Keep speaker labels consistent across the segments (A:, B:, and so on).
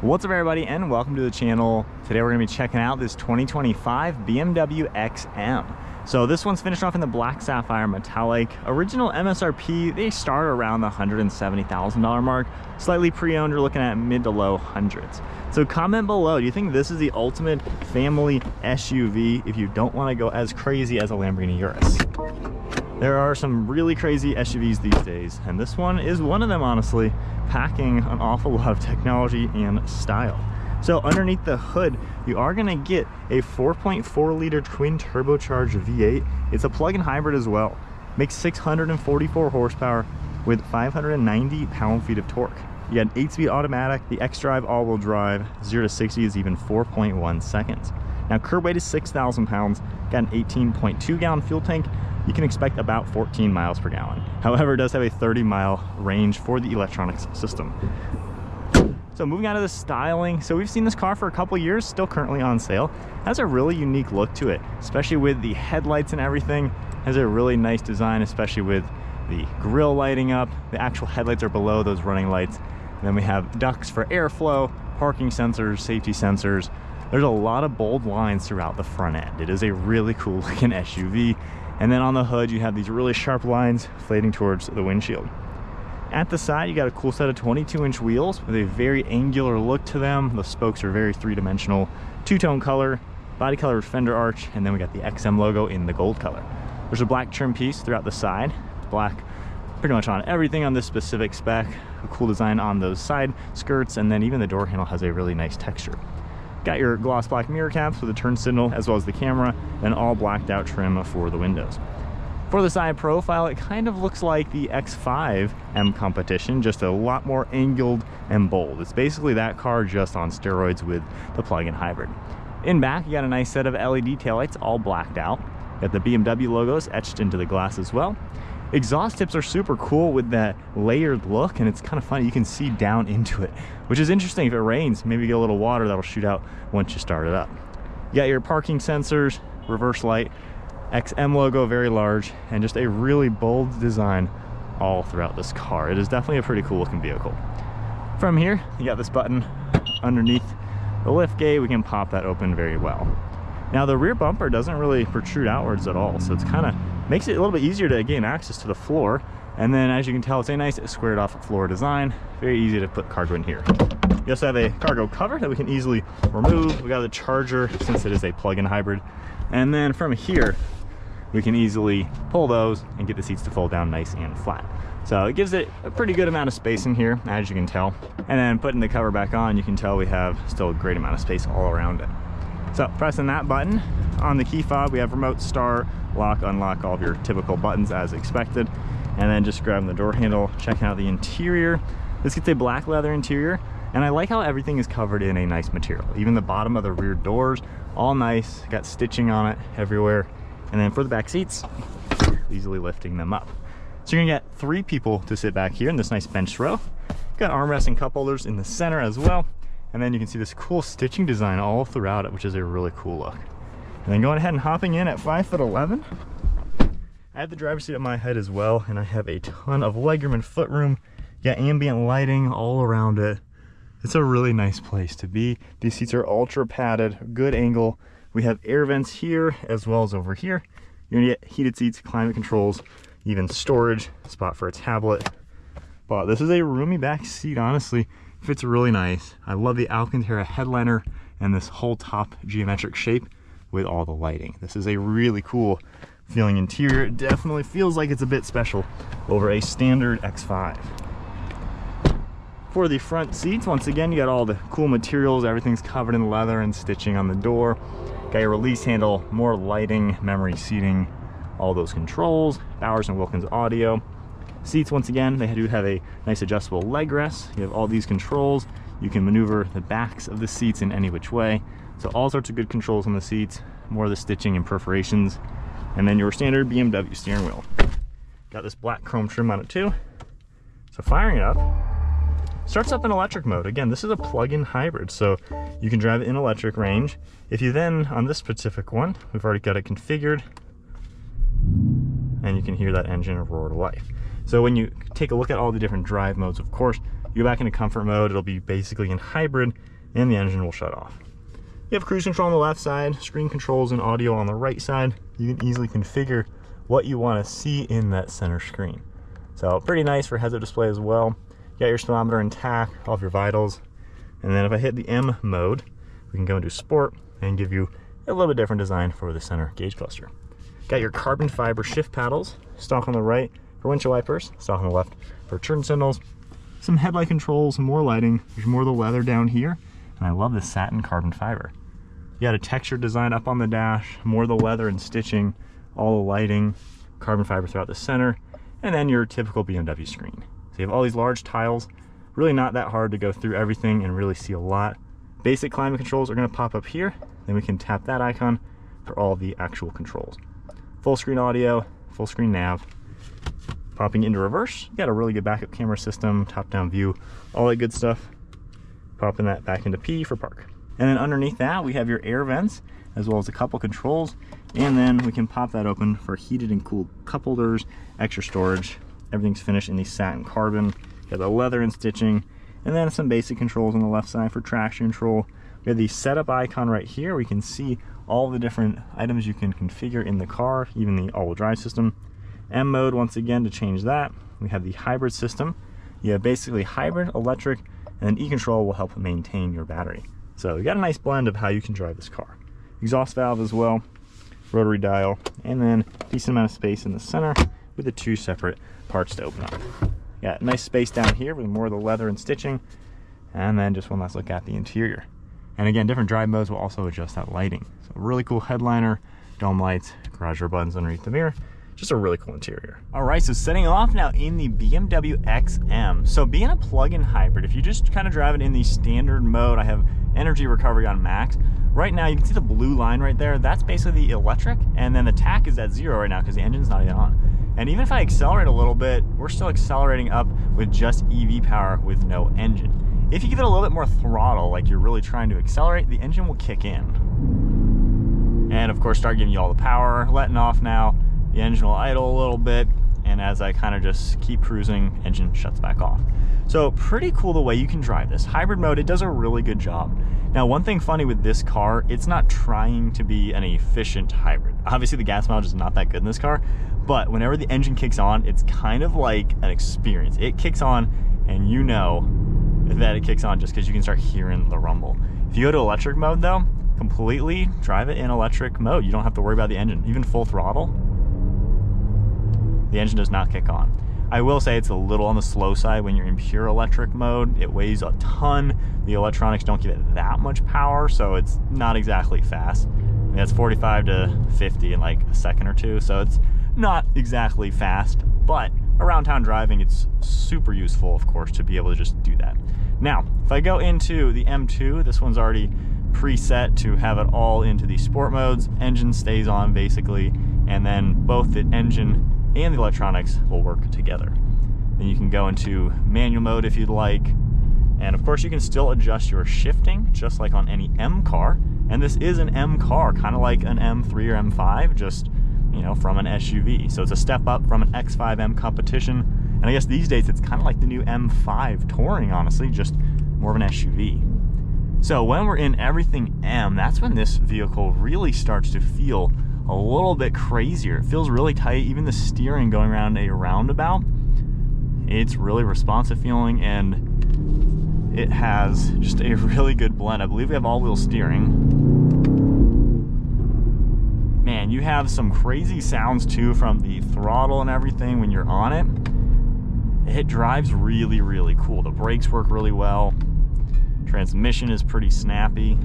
A: What's up everybody and welcome to the channel. Today we're going to be checking out this 2025 BMW XM. So this one's finished off in the black sapphire metallic. Original MSRP, they start around the $170,000 mark. Slightly pre-owned, you're looking at mid to low hundreds. So comment below, do you think this is the ultimate family SUV if you don't want to go as crazy as a Lamborghini Urus? There are some really crazy SUVs these days, and this one is one of them, honestly, packing an awful lot of technology and style. So underneath the hood, you are going to get a 4.4 liter twin turbocharged V8. It's a plug-in hybrid as well. Makes 644 horsepower with 590 pound-feet of torque. You got 8-speed automatic, the xDrive all-wheel drive, 0 to 60 is even 4.1 seconds. Now curb weight is 6,000 pounds, got an 18.2 gallon fuel tank. You can expect about 14 miles per gallon. However, it does have a 30-mile range for the electronics system. So moving on to the styling. So we've seen this car for a couple years, still currently on sale. Has a really unique look to it, especially with the headlights and everything. Has a really nice design, especially with the grille lighting up. The actual headlights are below those running lights. And then we have ducts for airflow, parking sensors, safety sensors. There's a lot of bold lines throughout the front end. It is a really cool looking SUV. And then on the hood, you have these really sharp lines fading towards the windshield. At the side, you got a cool set of 22-inch wheels with a very angular look to them. The spokes are very three-dimensional, two-tone color, body color fender arch, and then we got the XM logo in the gold color. There's a black trim piece throughout the side, black pretty much on everything on this specific spec. A cool design on those side skirts, and then even the door handle has a really nice texture. Got your gloss black mirror caps with a turn signal as well as the camera, and all blacked out trim for the windows. For the side profile, it kind of looks like the X5 M competition, just a lot more angled and bold. It's basically that car just on steroids with the plug-in hybrid. In back, you got a nice set of LED taillights, all blacked out. Got the BMW logos etched into the glass as well. Exhaust tips are super cool with that layered look, and it's kind of funny. You can see down into it, which is interesting. If it rains, maybe get a little water that'll shoot out once you start it up. You got your parking sensors, reverse light, XM logo very large, and just a really bold design all throughout this car. It is definitely a pretty cool looking vehicle. From here, you got this button underneath the lift gate. We can pop that open very well. Now the rear bumper doesn't really protrude outwards at all, so it's kind of makes it a little bit easier to gain access to the floor. And then as you can tell, it's a nice squared off floor design. Very easy to put cargo in here. We also have a cargo cover that we can easily remove. We got the charger since it is a plug-in hybrid. And then from here, we can easily pull those and get the seats to fold down nice and flat. So it gives it a pretty good amount of space in here, as you can tell. And then putting the cover back on, you can tell we have still a great amount of space all around it. So pressing that button on the key fob, we have remote start, lock, unlock, all of your typical buttons as expected. And then just grabbing the door handle, checking out the interior. This gets a black leather interior, and I like how everything is covered in a nice material. Even the bottom of the rear doors, all nice, got stitching on it everywhere. And then for the back seats, easily lifting them up. So you're gonna get 3 people to sit back here in this nice bench row. Got armrests and cup holders in the center as well. And then you can see this cool stitching design all throughout it, which is a really cool look. And then going ahead and hopping in at 5'11". I have the driver's seat at my head as well, and I have a ton of legroom and footroom. You got ambient lighting all around it. It's a really nice place to be. These seats are ultra padded, good angle. We have air vents here as well as over here. You're gonna get heated seats, climate controls, even storage, spot for a tablet. But this is a roomy back seat, honestly. Fits really nice. I love the Alcantara headliner and this whole top geometric shape with all the lighting. This is a really cool feeling interior. It definitely feels like it's a bit special over a standard X5. For the front seats, once again, you got all the cool materials. Everything's covered in leather and stitching on the door. Got your release handle, more lighting, memory seating, all those controls, Bowers & Wilkins audio. Seats, once again, they do have a nice adjustable leg rest. You have all these controls. You can maneuver the backs of the seats in any which way. So all sorts of good controls on the seats, more of the stitching and perforations. And then your standard BMW steering wheel. Got this black chrome trim on it too. So firing it up, starts up in electric mode. Again, this is a plug-in hybrid, so you can drive it in electric range. If you then, on this specific one, we've already got it configured, and you can hear that engine roar to life. So when you take a look at all the different drive modes, of course, You go back into comfort mode, it'll be basically in hybrid, and the engine will shut off. You have cruise control on the left side, screen controls and audio on the right side. You can easily configure what you want to see in that center screen. So pretty nice for heads-up display as well. You got your speedometer intact, all of your vitals. And then if I hit the M mode, we can go into sport and give you a little bit different design for the center gauge cluster. Got your carbon fiber shift paddles, stock on the right for windshield wipers, stock on the left for turn signals, some headlight controls, more lighting. There's more of the leather down here, and I love this satin carbon fiber. You got a textured design up on the dash, more of the leather and stitching, all the lighting, carbon fiber throughout the center, and then your typical BMW screen. So you have all these large tiles, really not that hard to go through everything and really see a lot. Basic climate controls are going to pop up here, then we can tap that icon for all the actual controls. Full screen audio, full screen nav. Popping into reverse, you got a really good backup camera system, top-down view, all that good stuff. Popping that back into P for park. And then underneath that, we have your air vents, as well as a couple controls. And then we can pop that open for heated and cooled cup holders, extra storage. Everything's finished in the satin carbon. You have the leather and stitching. And then some basic controls on the left side for traction control. We have the setup icon right here. We can see all the different items you can configure in the car, even the all-wheel drive system. M mode, once again, to change that. We have the hybrid system. You have basically hybrid, electric, and then e-control will help maintain your battery. So you got a nice blend of how you can drive this car. Exhaust valve as well, rotary dial, and then decent amount of space in the center with the two separate parts to open up. Got nice space down here with more of the leather and stitching, and then just one last look at the interior. And again, different drive modes will also adjust that lighting. So really cool headliner, dome lights, garage door buttons underneath the mirror. Just a really cool interior. All right, so setting off now in the BMW XM. So being a plug-in hybrid, if you just kind of drive it in the standard mode, I have energy recovery on max. Right now, you can see the blue line right there. That's basically the electric, and then the tach is at 0 right now because the engine's not even on. And even if I accelerate a little bit, we're still accelerating up with just EV power with no engine. If you give it a little bit more throttle, like you're really trying to accelerate, the engine will kick in. And of course, start giving you all the power, letting off now. The engine will idle a little bit, and as I kind of just keep cruising, engine shuts back off. So pretty cool the way you can drive this. Hybrid mode, it does a really good job. Now, one thing funny with this car, it's not trying to be an efficient hybrid. Obviously, the gas mileage is not that good in this car, but whenever the engine kicks on, it's kind of like an experience. It kicks on, and you know that it kicks on just because you can start hearing the rumble. If you go to electric mode, though, completely drive it in electric mode. You don't have to worry about the engine. Even full throttle, the engine does not kick on. I will say it's a little on the slow side when you're in pure electric mode. It weighs a ton. The electronics don't give it that much power, so it's not exactly fast. And it's 45 to 50 in like a second or two, so it's not exactly fast, but around town driving, it's super useful, of course, to be able to just do that. Now, if I go into the M2, this one's already preset to have it all into the sport modes. Engine stays on basically, and then both the engine and the electronics will work together. Then you can go into manual mode if you'd like, and of course you can still adjust your shifting just like on any M car. And this is an M car, kind of like an M3 or M5, just, you know, from an SUV. So it's a step up from an X5M competition, and I guess these days it's kind of like the new M5 Touring, honestly, just more of an SUV. So when we're in everything M, that's when this vehicle really starts to feel a little bit crazier. It feels really tight. Even the steering going around a roundabout, it's really responsive feeling, and it has just a really good blend. I believe we have all-wheel steering. Man, you have some crazy sounds too from the throttle and everything when you're on it. It drives really, really cool. The brakes work really well. Transmission is pretty snappy.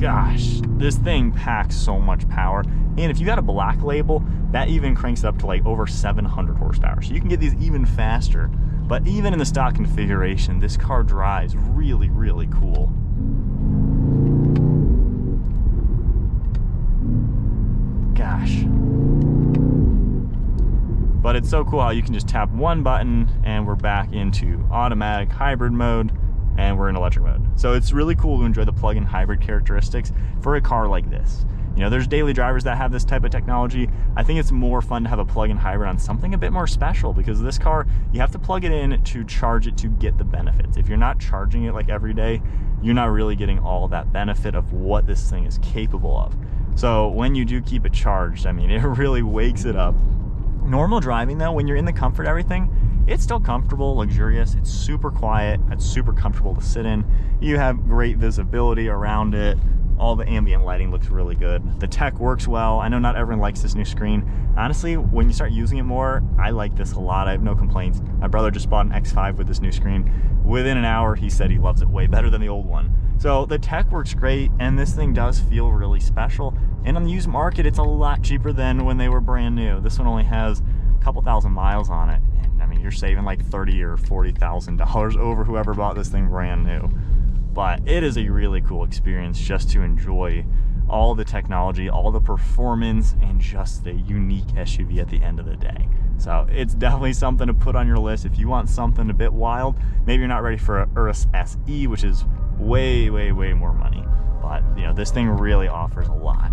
A: Gosh, this thing packs so much power. And if you got a black label, that even cranks it up to like over 700 horsepower. So you can get these even faster. But even in the stock configuration, this car drives really, really cool. Gosh. But it's so cool how you can just tap one button and we're back into automatic hybrid mode, and we're in electric mode. So it's really cool to enjoy the plug-in hybrid characteristics for a car like this. You know, there's daily drivers that have this type of technology. I think it's more fun to have a plug-in hybrid on something a bit more special, because this car, you have to plug it in to charge it to get the benefits. If you're not charging it like every day, you're not really getting all that benefit of what this thing is capable of. So when you do keep it charged, I mean, it really wakes it up. Normal driving though, when you're in the comfort and everything, it's still comfortable, luxurious, it's super quiet, it's super comfortable to sit in. You have great visibility around it. All the ambient lighting looks really good. The tech works well. I know not everyone likes this new screen. Honestly, when you start using it more, I like this a lot. I have no complaints. My brother just bought an X5 with this new screen. Within an hour, he said he loves it way better than the old one. So the tech works great, and this thing does feel really special. And on the used market, it's a lot cheaper than when they were brand new. This one only has a couple thousand miles on it. And I mean, you're saving like $30,000 or $40,000 over whoever bought this thing brand new. But it is a really cool experience just to enjoy all the technology, all the performance, and just the unique SUV at the end of the day. So it's definitely something to put on your list if you want something a bit wild. Maybe you're not ready for a Urus SE, which is way more money. But you know, this thing really offers a lot.